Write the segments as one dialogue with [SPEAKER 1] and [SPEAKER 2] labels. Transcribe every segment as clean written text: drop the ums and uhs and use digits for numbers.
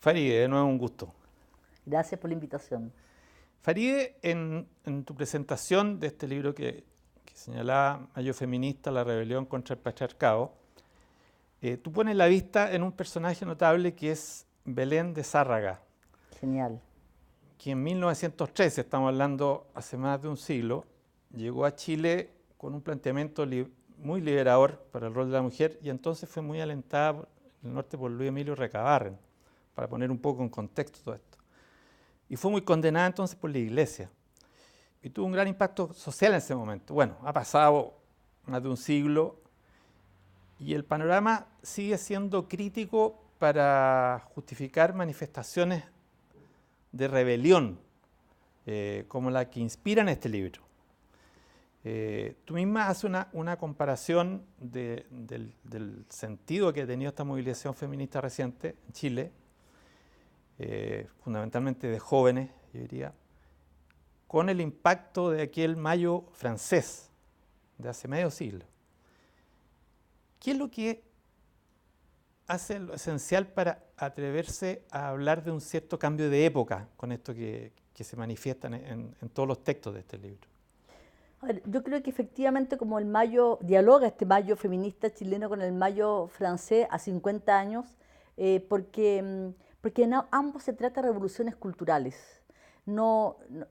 [SPEAKER 1] Faride, de nuevo un gusto.
[SPEAKER 2] Gracias por la invitación.
[SPEAKER 1] Faride, en tu presentación de este libro que señalaba Mayo Feminista, la rebelión contra el patriarcado, tú pones la vista en un personaje notable que es Belén de Zárraga,
[SPEAKER 2] Genial.
[SPEAKER 1] que en 1913, estamos hablando hace más de un siglo, llegó a Chile con un planteamiento muy liberador para el rol de la mujer y entonces fue muy alentada en el norte por Luis Emilio Recabarren, para poner un poco en contexto todo esto. Y fue muy condenada entonces por la Iglesia. Y tuvo un gran impacto social en ese momento. Bueno, ha pasado más de un siglo y el panorama sigue siendo crítico para justificar manifestaciones de rebelión, como la que inspiran este libro. Tú misma haces una comparación del sentido que ha tenido esta movilización feminista reciente en Chile, fundamentalmente de jóvenes, yo diría, con el impacto de aquel Mayo francés de hace medio siglo. ¿Qué es lo que hace lo esencial para atreverse a hablar de un cierto cambio de época con esto que se manifiesta en todos los textos de este libro?
[SPEAKER 2] A ver, yo creo que efectivamente como el Mayo dialoga este Mayo feminista chileno con el Mayo francés a 50 años, porque en ambos se trata de revoluciones culturales.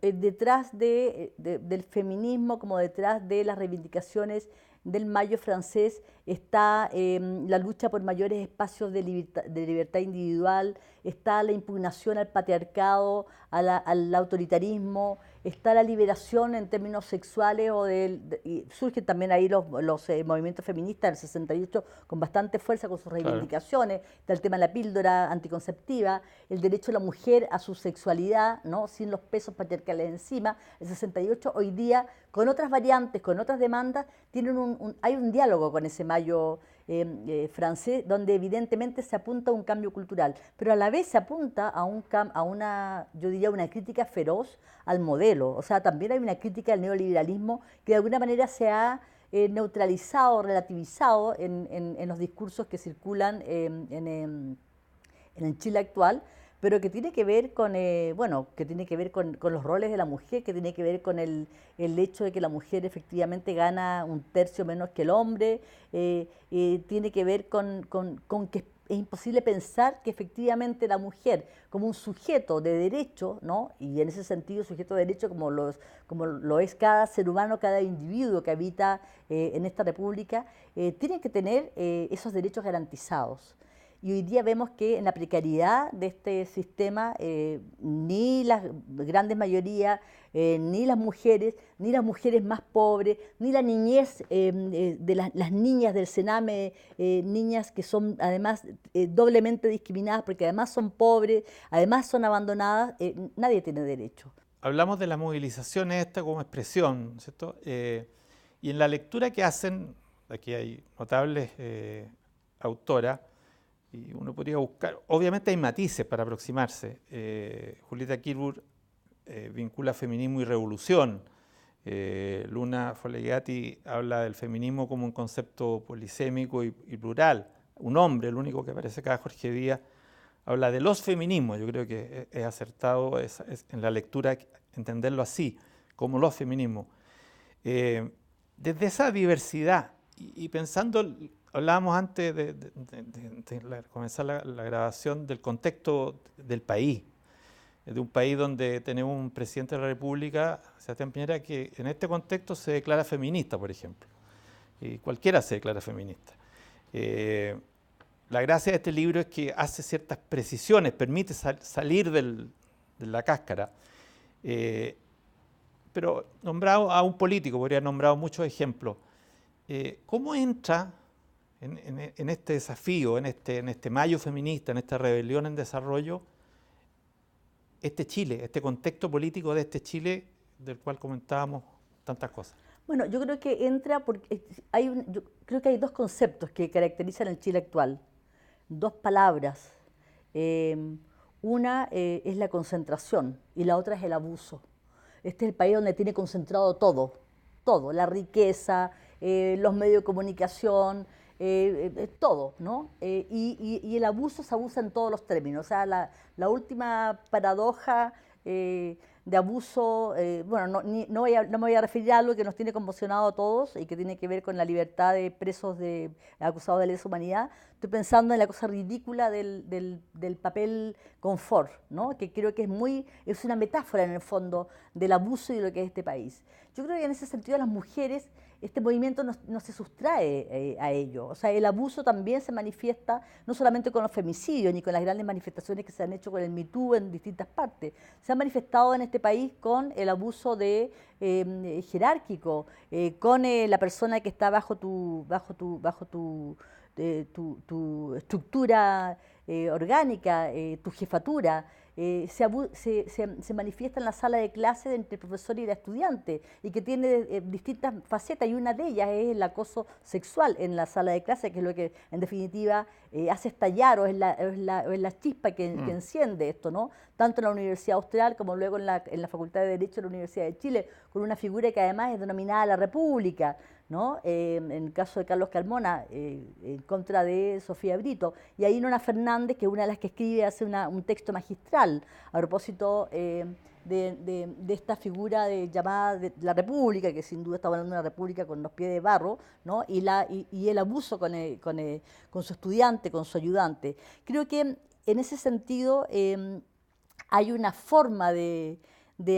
[SPEAKER 2] Detrás del feminismo como detrás de las reivindicaciones del Mayo francés está la lucha por mayores espacios de libertad individual, está la impugnación al patriarcado, al autoritarismo, está la liberación en términos sexuales y surgen también ahí los movimientos feministas del 68 con bastante fuerza con sus reivindicaciones, está el tema de la píldora anticonceptiva, el derecho de la mujer a su sexualidad, ¿no? Sin los pesos patriarcales encima. El 68 hoy día, con otras variantes, con otras demandas, hay un diálogo con ese Mayo francés, donde evidentemente se apunta a un cambio cultural, pero a la vez se apunta a una, yo diría, una crítica feroz al modelo. O sea, también hay una crítica al neoliberalismo que de alguna manera se ha neutralizado, relativizado en los discursos que circulan en el Chile actual, pero que tiene que ver con, bueno, que tiene que ver con los roles de la mujer, que tiene que ver con el hecho de que la mujer efectivamente gana un tercio menos que el hombre, tiene que ver con que es imposible pensar que efectivamente la mujer como un sujeto de derecho, ¿no? Y en ese sentido sujeto de derecho como lo es cada ser humano, cada individuo que habita en esta república, tiene que tener esos derechos garantizados. Y hoy día vemos que en la precariedad de este sistema ni la grandes mayoría, ni las mujeres más pobres, ni la niñez de las niñas del Sename, niñas que son además doblemente discriminadas porque además son pobres, además son abandonadas, nadie tiene derecho.
[SPEAKER 1] Hablamos de la movilización esta como expresión, ¿cierto? Y en la lectura que hacen, aquí hay notables autoras, y uno podría buscar, obviamente hay matices para aproximarse. Julieta Kirburg vincula feminismo y revolución. Luna Follegati habla del feminismo como un concepto polisémico y plural. Un hombre, el único que aparece acá, Jorge Díaz, habla de los feminismos. Yo creo que es acertado en la lectura entenderlo así, como los feminismos. Desde esa diversidad y pensando, hablábamos antes de comenzar la grabación del contexto del país, de un país donde tenemos un presidente de la República, Sebastián Piñera, que en este contexto se declara feminista, por ejemplo. Y cualquiera se declara feminista. La gracia de este libro es que hace ciertas precisiones, permite salir de la cáscara. Pero nombrado a un político, podría haber nombrado muchos ejemplos. ¿Cómo entra en este desafío, en este Mayo feminista, en esta rebelión en desarrollo, este Chile, este contexto político de este Chile del cual comentábamos tantas cosas?
[SPEAKER 2] Bueno, yo creo que entra porque yo creo que hay dos conceptos que caracterizan el Chile actual, dos palabras. Una es la concentración y la otra es el abuso. Este es el país donde tiene concentrado todo, la riqueza, los medios de comunicación, todo, ¿no? Y el abuso se abusa en todos los términos. O sea, la última paradoja de abuso, bueno, no me voy a referir a algo que nos tiene conmocionado a todos y que tiene que ver con la libertad de presos acusados de lesa humanidad. Estoy pensando en la cosa ridícula del papel confort, ¿no? Que creo que es una metáfora en el fondo del abuso y de lo que es este país. Yo creo que en ese sentido las mujeres, este movimiento no se sustrae a ello. O sea, el abuso también se manifiesta no solamente con los femicidios ni con las grandes manifestaciones que se han hecho con el Me Too en distintas partes. Se ha manifestado en este país con el abuso jerárquico, con la persona que está bajo tu estructura orgánica, tu jefatura. Se manifiesta en la sala de clase entre el profesor y la estudiante y que tiene distintas facetas, y una de ellas es el acoso sexual en la sala de clase, que es lo que en definitiva hace estallar, o es la chispa que enciende esto, ¿no? Tanto en la Universidad Austral como luego en la Facultad de Derecho de la Universidad de Chile, con una figura que además es denominada la República, ¿no? En el caso de Carlos Carmona, en contra de Sofía Brito, y ahí Nona Fernández, que es una de las que escribe, hace un texto magistral a propósito de esta figura llamada de la República, que sin duda está hablando de una república con los pies de barro, ¿no? Y el abuso con su estudiante, con su ayudante. Creo que en ese sentido hay una forma de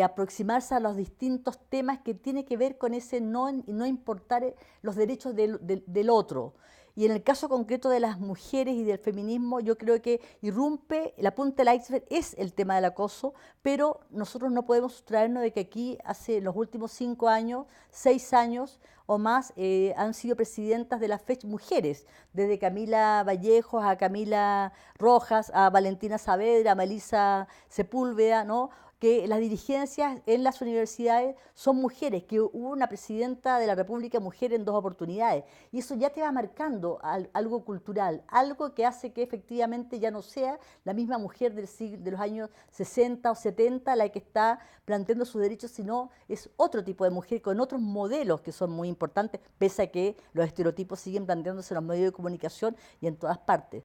[SPEAKER 2] aproximarse a los distintos temas que tiene que ver con ese no importar los derechos del otro. Y en el caso concreto de las mujeres y del feminismo, yo creo que irrumpe, la punta del iceberg es el tema del acoso, pero nosotros no podemos sustraernos de que aquí hace los últimos 5 años, 6 años o más, han sido presidentas de la FECH mujeres, desde Camila Vallejos a Camila Rojas, a Valentina Saavedra, a Melissa Sepúlveda, ¿no? Que las dirigencias en las universidades son mujeres, que hubo una presidenta de la República mujer en 2 oportunidades. Y eso ya te va marcando algo cultural, algo que hace que efectivamente ya no sea la misma mujer de los años 60 o 70 la que está planteando sus derechos, sino es otro tipo de mujer con otros modelos que son muy importantes, pese a que los estereotipos siguen planteándose en los medios de comunicación y en todas partes.